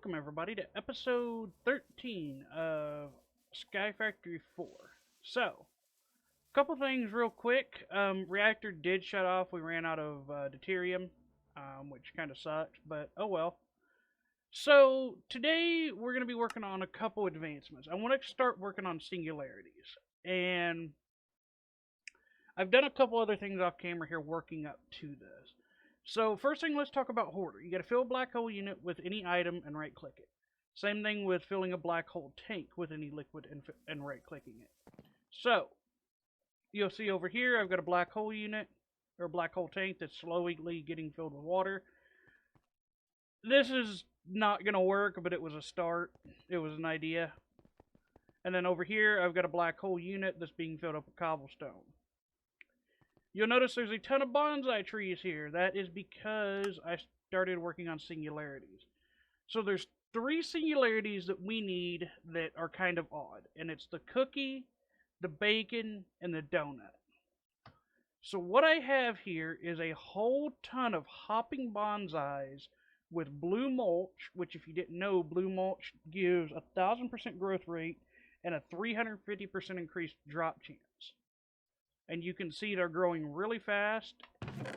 welcome everybody to episode 13 of Skyfactory 4. So, a couple things real quick. Reactor did shut off. We ran out of deuterium, which kind of sucked, but oh well. So, today we're going to be working on a couple advancements. I want to start working on singularities, and I've done a couple other things off camera here working up to this. So first thing, let's talk about Hoarder. You got to fill a black hole unit with any item and right click it. Same thing with filling a black hole tank with any liquid and right clicking it. So you'll see over here I've got a black hole unit or a black hole tank that's slowly getting filled with water. This is not going to work, but it was a start. It was an idea. And then over here I've got a black hole unit that's being filled up with cobblestone. You'll notice there's a ton of bonsai trees here. That is because I started working on singularities. So there's 3 singularities that we need that are kind of odd. And it's the cookie, the bacon, and the donut. So what I have here is a whole ton of hopping bonsais with blue mulch, which if you didn't know, blue mulch gives 1,000% growth rate and a 350% increased drop chance. And you can see they're growing really fast,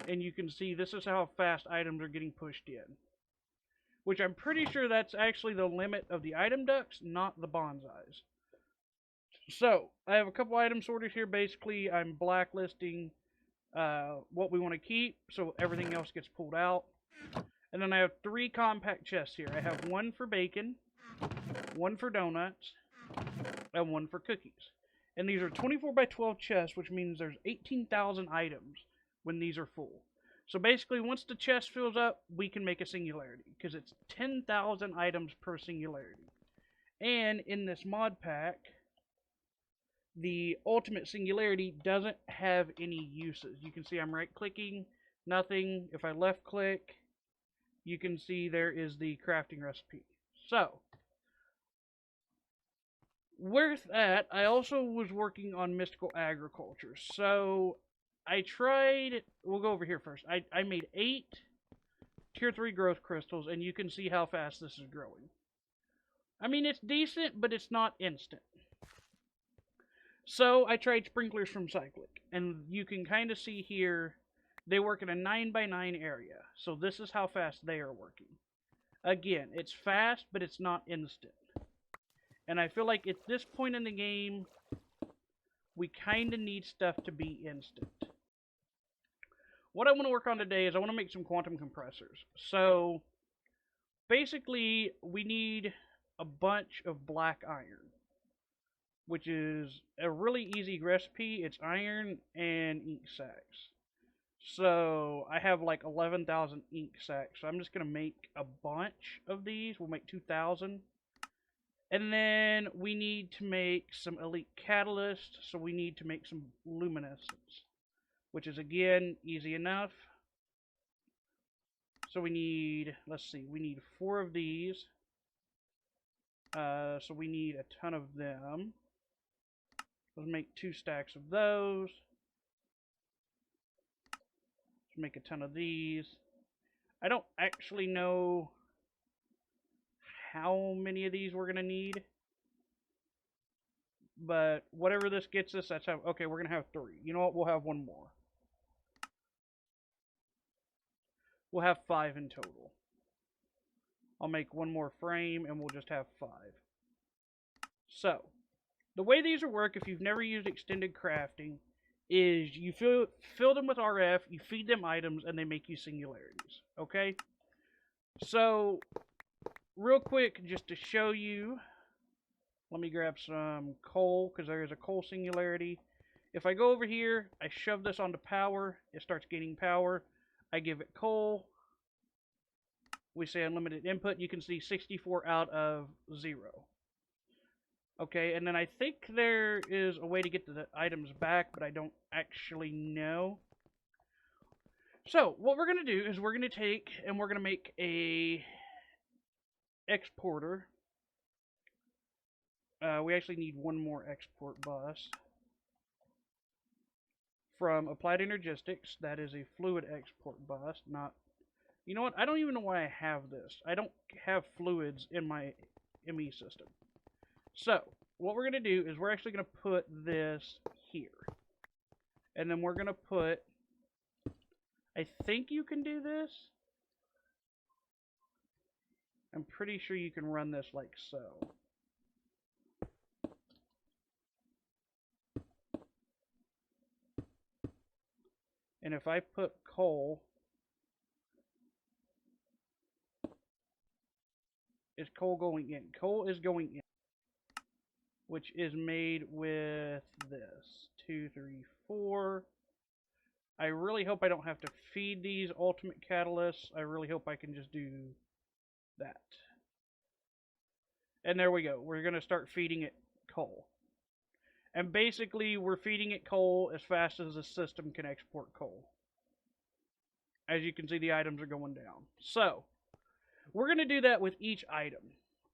and you can see this is how fast items are getting pushed in. Which I'm pretty sure that's actually the limit of the item ducts, not the bonsais. So, I have a couple item sorters here. Basically, I'm blacklisting what we want to keep, so everything else gets pulled out. And then I have 3 compact chests here. I have 1 for bacon, 1 for donuts, and 1 for cookies. And these are 24 by 12 chests, which means there's 18,000 items when these are full. So basically, once the chest fills up, we can make a singularity, because it's 10,000 items per singularity. And in this mod pack, the ultimate singularity doesn't have any uses. You can see I'm right-clicking, nothing. If I left-click, you can see there is the crafting recipe. So with that, I also was working on mystical agriculture. So I tried, we'll go over here first. I made 8 tier 3 growth crystals, and you can see how fast this is growing. I mean, it's decent, but it's not instant. So I tried sprinklers from Cyclic, and you can kind of see here, they work in a 9 by 9 area. So this is how fast they are working. Again, it's fast, but it's not instant. And I feel like at this point in the game, we kind of need stuff to be instant. What I want to work on today is I want to make some quantum compressors. So, basically, we need a bunch of black iron, which is a really easy recipe. It's iron and ink sacs. So, I have like 11,000 ink sacs. So, I'm just going to make a bunch of these. We'll make 2,000. And then we need to make some elite catalyst, so we need to make some luminescence, which is again easy enough. So we need, let's see, we need 4 of these. So we need a ton of them. Let's make 2 stacks of those. Let's make a ton of these. I don't actually know how many of these we're going to need, but whatever this gets us, that's how. Okay, we're going to have 3. You know what, we'll have 1 more. We'll have 5 in total. I'll make 1 more frame and we'll just have 5. So the way these will work, if you've never used extended crafting, is you fill them with RF, you feed them items, and they make you singularities. Okay, so real quick, just to show you, let me grab some coal, because there is a coal singularity. If I go over here, I shove this onto power, it starts gaining power. I give it coal. We say unlimited input. You can see 64 out of 0. Okay, and then I think there is a way to get the items back, but I don't actually know. So, what we're going to do is we're going to take and we're going to make a exporter. We actually need 1 more export bus from Applied Energistics. That is a fluid export bus, not You know what? I don't even know why I have this. I don't have fluids in my ME system. So, what we're going to do is we're actually going to put this here. And then we're going to put... I think you can do this. I'm pretty sure you can run this like so. And if I put coal, is coal going in? Coal is going in, which is made with this. 2, 3, 4. I really hope I don't have to feed these ultimate catalysts. I really hope I can just do that. And there we go. We're going to start feeding it coal. And basically, we're feeding it coal as fast as the system can export coal. As you can see, the items are going down. So, we're going to do that with each item.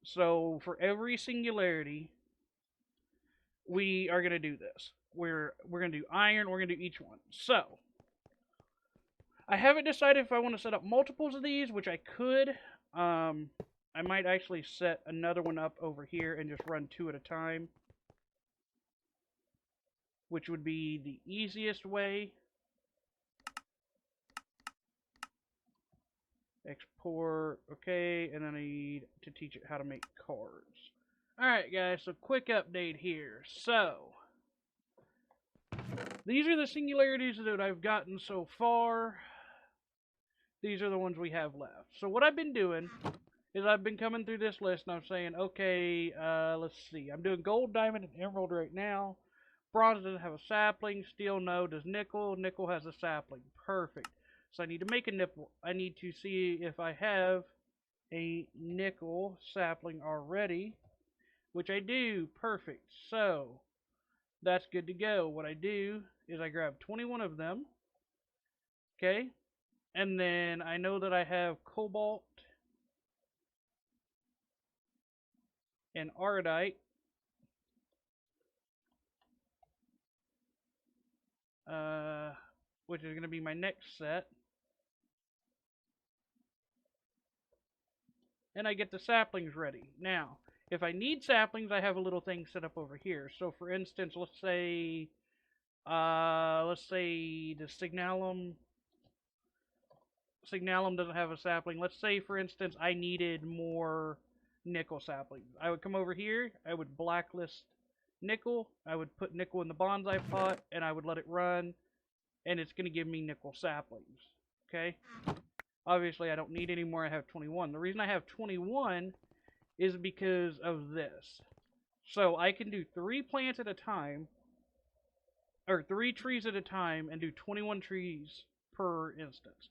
So, for every singularity, we are going to do this. We're going to do iron, we're going to do each one. So, I haven't decided if I want to set up multiples of these, which I could. I might actually set another one up over here and just run 2 at a time, which would be the easiest way. Export, okay, and then I need to teach it how to make cards. Alright guys, so quick update here. So, these are the singularities that I've gotten so far. These are the ones we have left. So what I've been doing is I've been coming through this list and I'm saying, okay, let's see. I'm doing gold, diamond, and emerald right now. Bronze doesn't have a sapling. Steel, no. Does nickel? Nickel has a sapling. Perfect. So I need to make a nipple. I need to see if I have a nickel sapling already, which I do. Perfect. So that's good to go. What I do is I grab 21 of them. Okay. And then I know that I have cobalt and ardite. Which is going to be my next set. And I get the saplings ready. Now, if I need saplings, I have a little thing set up over here. So, for instance, let's say the Signalum doesn't have a sapling. Let's say, for instance, I needed more nickel saplings. I would come over here, I would blacklist nickel, I would put nickel in the bonsai pot, and I would let it run, and it's going to give me nickel saplings. Okay? Obviously, I don't need any more. I have 21. The reason I have 21 is because of this. So, I can do 3 plants at a time, or 3 trees at a time, and do 21 trees per instance.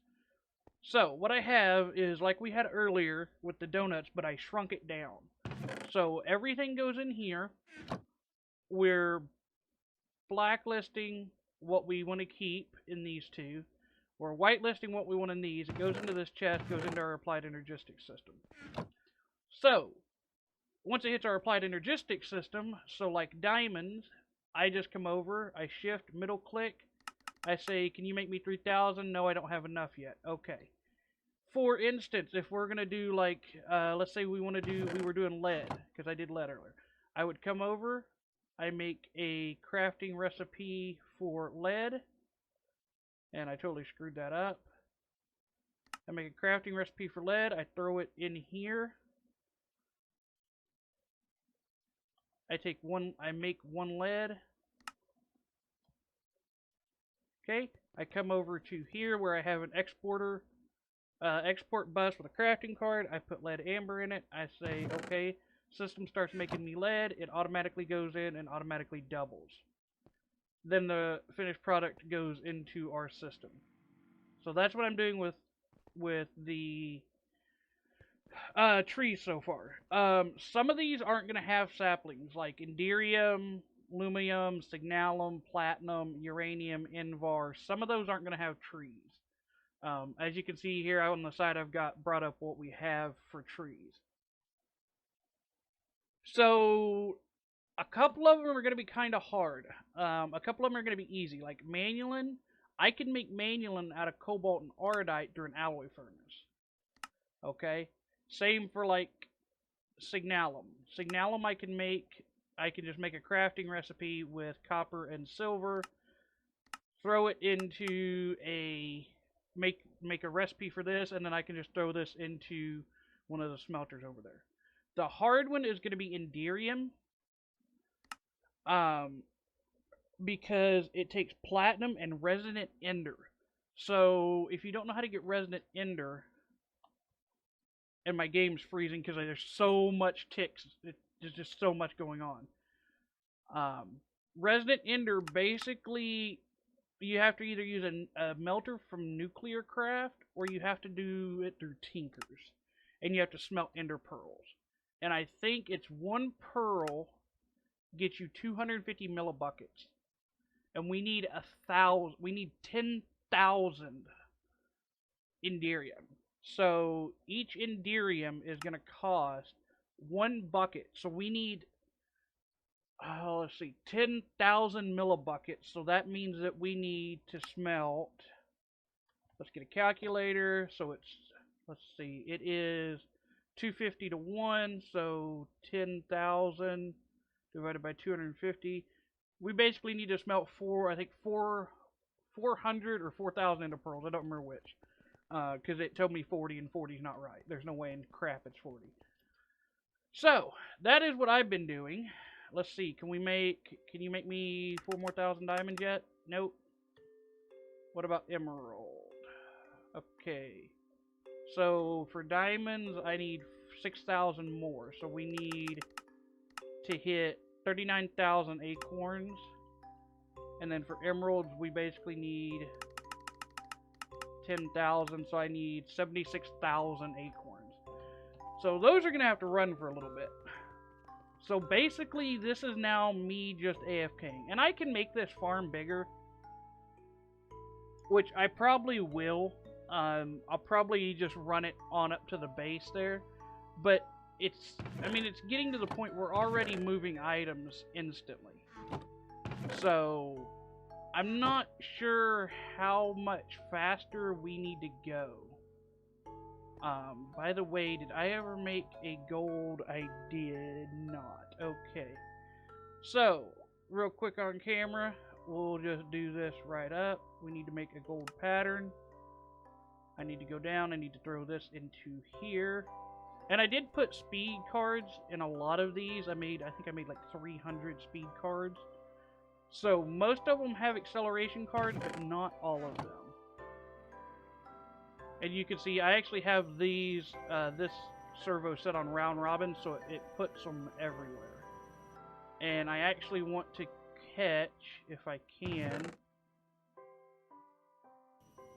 So, what I have is like we had earlier with the donuts, but I shrunk it down. So, everything goes in here. We're blacklisting what we want to keep in these two. We're whitelisting what we want in these. It goes into this chest, goes into our applied energistic system. So, once it hits our applied energistic system, so like diamonds, I just come over, I shift, middle click, I say, can you make me 3,000? No, I don't have enough yet. Okay. For instance, if we're going to do like, let's say we were doing lead, because I did lead earlier. I would come over, I make a crafting recipe for lead, and I totally screwed that up. I make a crafting recipe for lead, I throw it in here. I make 1 lead. Okay, I come over to here where I have an exporter, export bus with a crafting card. I put lead amber in it. I say, okay, system starts making me lead. It automatically goes in and automatically doubles. Then the finished product goes into our system. So that's what I'm doing with the trees so far. Some of these aren't going to have saplings, like Inderium, Lumium, Signalum, Platinum, Uranium, Invar. Some of those aren't going to have trees. As you can see here on the side, I've got brought up what we have for trees. So, a couple of them are going to be kind of hard. A couple of them are going to be easy, like Manulin. I can make Manulin out of cobalt and ardite through an alloy furnace. Okay? Same for like Signalum. Signalum I can just make a crafting recipe with copper and silver, throw it into make a recipe for this, and then I can just throw this into one of the smelters over there. The hard one is going to be Inderium, because it takes platinum and resonant ender. So if you don't know how to get resonant ender, and my game's freezing because there's so much ticks, there's just so much going on. Resonant ender, basically you have to either use a melter from Nuclear Craft, or you have to do it through Tinkers, and you have to smelt ender pearls. And I think it's one pearl gets you 250 millibuckets, and we need 1,000. We need 10,000 Inderium. So each Inderium is going to cost 1 bucket. So we need, let's see, 10,000 millibuckets. So that means that we need to smelt. Let's get a calculator. So it's, let's see, it is 250 to 1. So 10,000 divided by 250. We basically need to smelt 400 or 4,000 ender pearls. I don't remember which. Because it told me 40, and 40 is not right. There's no way in crap it's 40. So, that is what I've been doing. Let's see, can you make me 4 more thousand diamonds yet? Nope. What about emerald? Okay. So, for diamonds, I need 6,000 more. So, we need to hit 39,000 acorns. And then for emeralds, we basically need 10,000, so I need 76,000 acorns. So those are going to have to run for a little bit. So basically, this is now me just AFKing. And I can make this farm bigger, which I probably will. I'll probably just run it on up to the base there. But it's getting to the point where we're already moving items instantly. So I'm not sure how much faster we need to go. By the way, did I ever make a gold? I did not. Okay. So, real quick on camera, we'll just do this right up. We need to make a gold pattern. I need to go down. I need to throw this into here. And I did put speed cards in a lot of these. I think I made like 300 speed cards. So most of them have acceleration cards, but not all of them. And you can see I actually have this servo set on round robin, so it puts them everywhere. And I actually want to catch, if I can,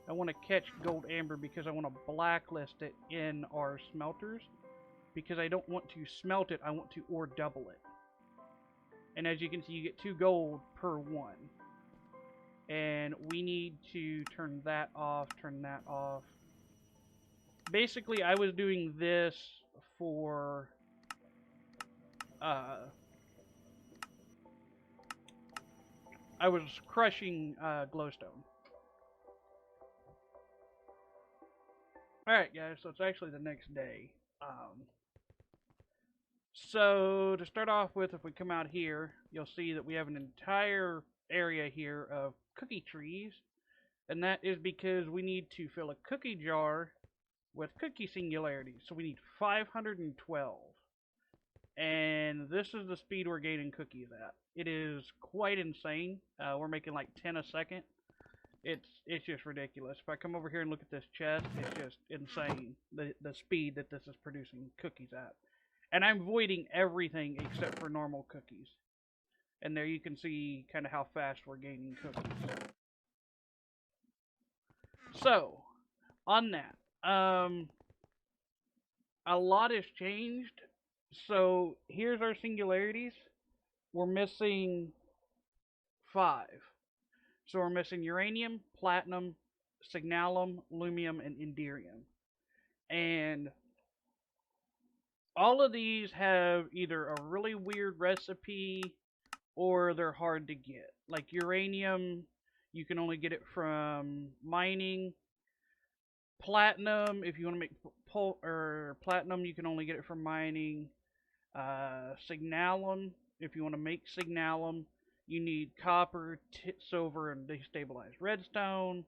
I want to catch gold amber because I want to blacklist it in our smelters. Because I don't want to smelt it, I want to ore double it. And as you can see, you get 2 gold per 1. And we need to turn that off, turn that off. Basically, I was doing this for I was crushing glowstone. Alright guys, so it's actually the next day. So, to start off with, if we come out here, you'll see that we have an entire area here of cookie trees. And that is because we need to fill a cookie jar with cookie singularities. So we need 512. And this is the speed we're gaining cookies at. It is quite insane. We're making like 10 a second. It's just ridiculous. If I come over here and look at this chest, it's just insane, the speed that this is producing cookies at. And I'm voiding everything except for normal cookies. And there you can see kind of how fast we're gaining cookies. So, on that, a lot has changed. So, here's our singularities. We're missing 5. So we're missing uranium, platinum, signalum, lumium, and inderium. And all of these have either a really weird recipe or they're hard to get. Like uranium, you can only get it from mining. Platinum, if you want to make or platinum, you can only get it from mining. Signalum, if you want to make signalum, you need copper, silver, and destabilized redstone.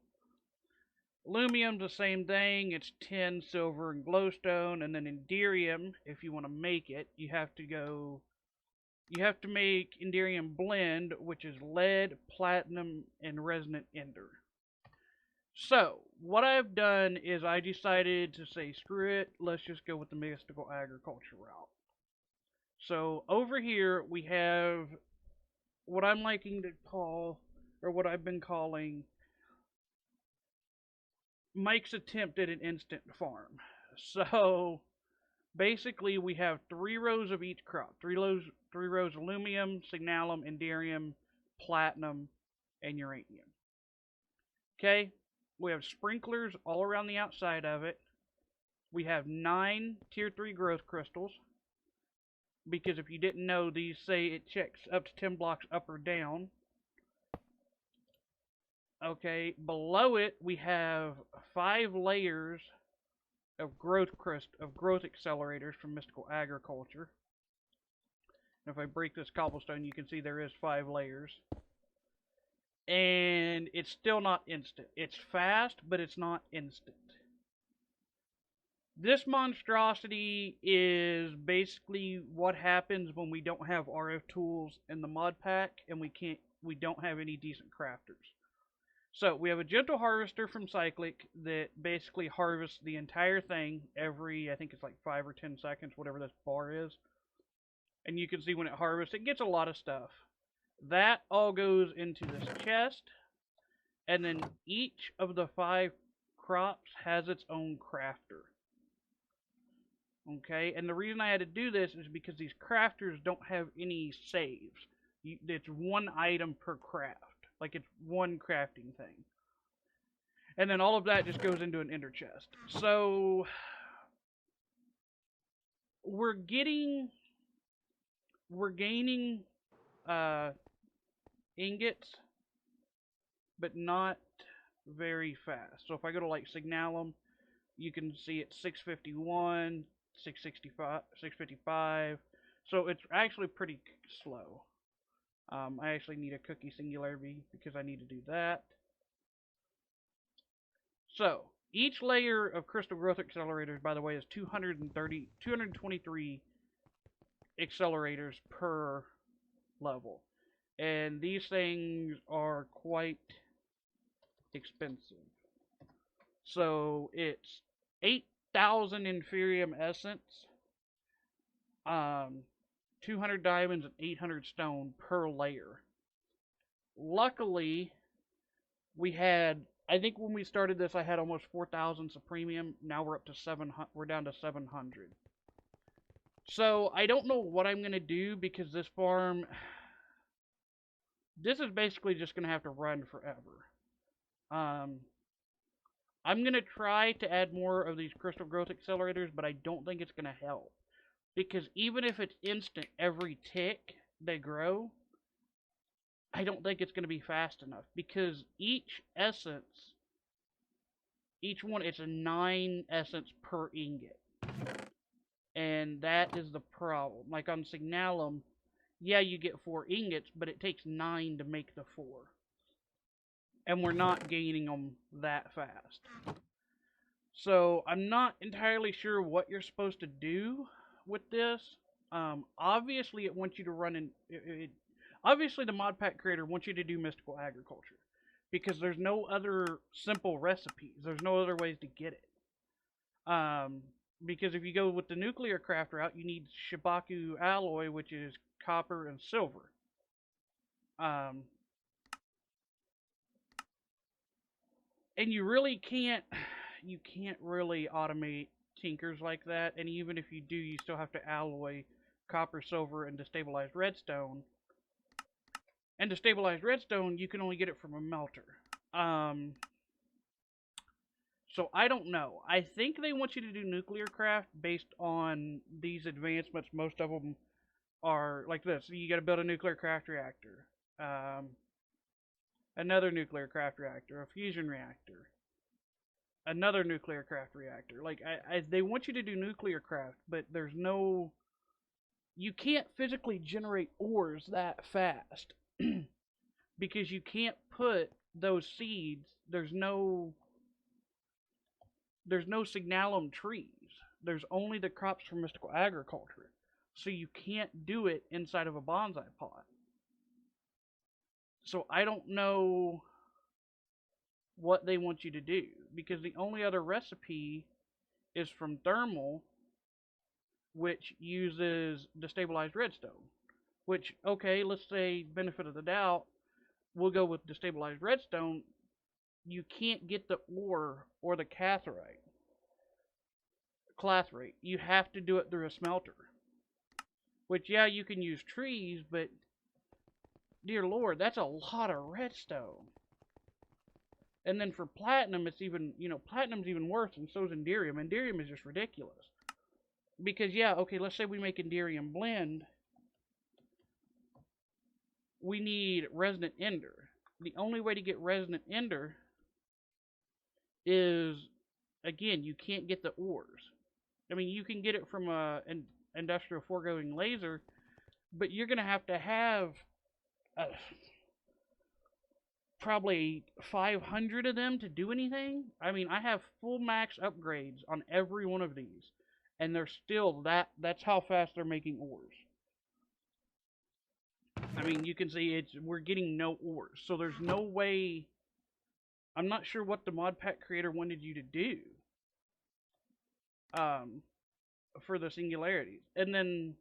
Lumium's the same thing. It's tin, silver, and glowstone. And then Enderium, if you want to make it, you have to make Enderium blend, which is lead, platinum, and resonant ender. So, what I've done is I decided to say, screw it, let's just go with the mystical agriculture route. So, over here we have what I'm liking to call, or what I've been calling, Mike's attempt at an instant farm. So, basically we have 3 rows of each crop. 3 rows of aluminum, signalum, enderium, platinum, and uranium. Okay, we have sprinklers all around the outside of it. We have 9 tier 3 growth crystals, because if you didn't know, these say it checks up to 10 blocks up or down. Okay, below it we have 5 layers of growth accelerators from mystical agriculture. And if I break this cobblestone, you can see there is 5 layers. And it's still not instant. It's fast, but it's not instant. This monstrosity is basically what happens when we don't have RF tools in the mod pack and we don't have any decent crafters. So we have a gentle harvester from Cyclic that basically harvests the entire thing every, I think it's like 5 or 10 seconds, whatever this bar is. And you can see when it harvests, it gets a lot of stuff. That all goes into this chest, and then each of the 5 crops has its own crafter. Okay, and the reason I had to do this is because these crafters don't have any saves. It's 1 item per craft. Like, it's 1 crafting thing. And then all of that just goes into an ender chest. So, we're gaining ingots, but not very fast. So if I go to like Signalum, you can see it's 651, 665, 655. So it's actually pretty slow. I actually need a cookie singularity because I need to do that. So each layer of crystal growth accelerators, by the way, is 223 accelerators per level. And these things are quite expensive. So it's 8,000 inferium essence, 200 diamonds, and 800 stone per layer. Luckily, we had, I think when we started this, I had almost 4,000 supremium. Now we're up to 700. We're down to 700. So I don't know what I'm gonna do because this farm, this is basically just gonna have to run forever. I'm gonna try to add more of these crystal growth accelerators, but I don't think it's gonna help. Because even if it's instant every tick they grow, I don't think it's going to be fast enough. Because each essence, each one, it's a 9 essence per ingot. And that is the problem. Like on Signalum, yeah, you get 4 ingots, but it takes 9 to make the 4. And we're not gaining them that fast. So I'm not entirely sure what you're supposed to do with this. Obviously it wants you to run in obviously the mod pack creator wants you to do mystical agriculture because there's no other simple recipes. There's no other ways to get it. Because if you go with the nuclear craft route, you need Shibaku alloy, which is copper and silver. And you really can't really automate tinkers like that, and even if you do, you still have to alloy copper, silver, and destabilized redstone. And destabilized redstone, you can only get it from a melter. So I don't know. I think they want you to do nuclear craft based on these advancements. Most of them are like this. So you got to build a nuclear craft reactor, another nuclear craft reactor, a fusion reactor, another nuclear craft reactor. Like, they want you to do nuclear craft, but there's no, you can't physically generate ores that fast because you can't put those seeds. There's no signalum trees. There's only the crops from mystical agriculture. So you can't do it inside of a bonsai pot. So I don't know what they want you to do, because the only other recipe is from thermal, which uses destabilized redstone. Which, okay, let's say benefit of the doubt, we'll go with destabilized redstone. You can't get the ore or the clathrate. You have to do it through a smelter. Which, yeah, you can use trees, but dear Lord, that's a lot of redstone. And then for platinum, it's even, platinum's even worse, and so is Enderium. Enderium is just ridiculous. Because, yeah, okay, let's say we make Enderium blend. We need resonant ender. The only way to get resonant ender is, again, you can't get the ores. I mean, you can get it from an industrial foregoing laser, but you're going to have probably 500 of them to do anything. I mean, I have full max upgrades on every one of these, and they're still that's how fast they're making ores. I mean, you can see we're getting no ores, so there's no way. I'm not sure what the Modpack creator wanted you to do for the singularities. And then,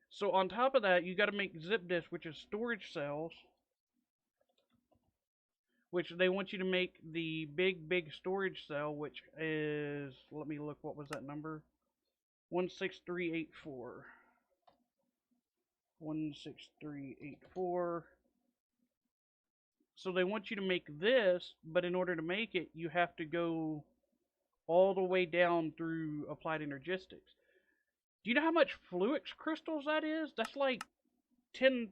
so on top of that, you got to make zip disks, which is storage cells, which they want you to make the big storage cell, which is, let me look, what was that number? 16384. 16384. So they want you to make this, but in order to make it, you have to go all the way down through applied energistics. Do you know how much fluix crystals that is? That's like 10,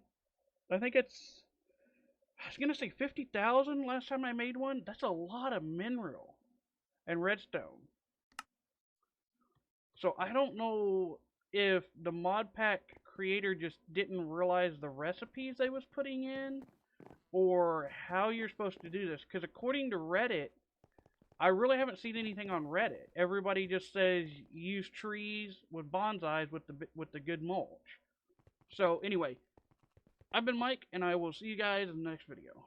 I think it's, I was going to say 50,000 last time I made one. That's a lot of mineral and redstone. So I don't know if the Modpack creator just didn't realize the recipes they was putting in, or how you're supposed to do this. Because according to Reddit, I really haven't seen anything on Reddit. Everybody just says use trees with bonsais with the good mulch. So anyway, I've been Mike, and I will see you guys in the next video.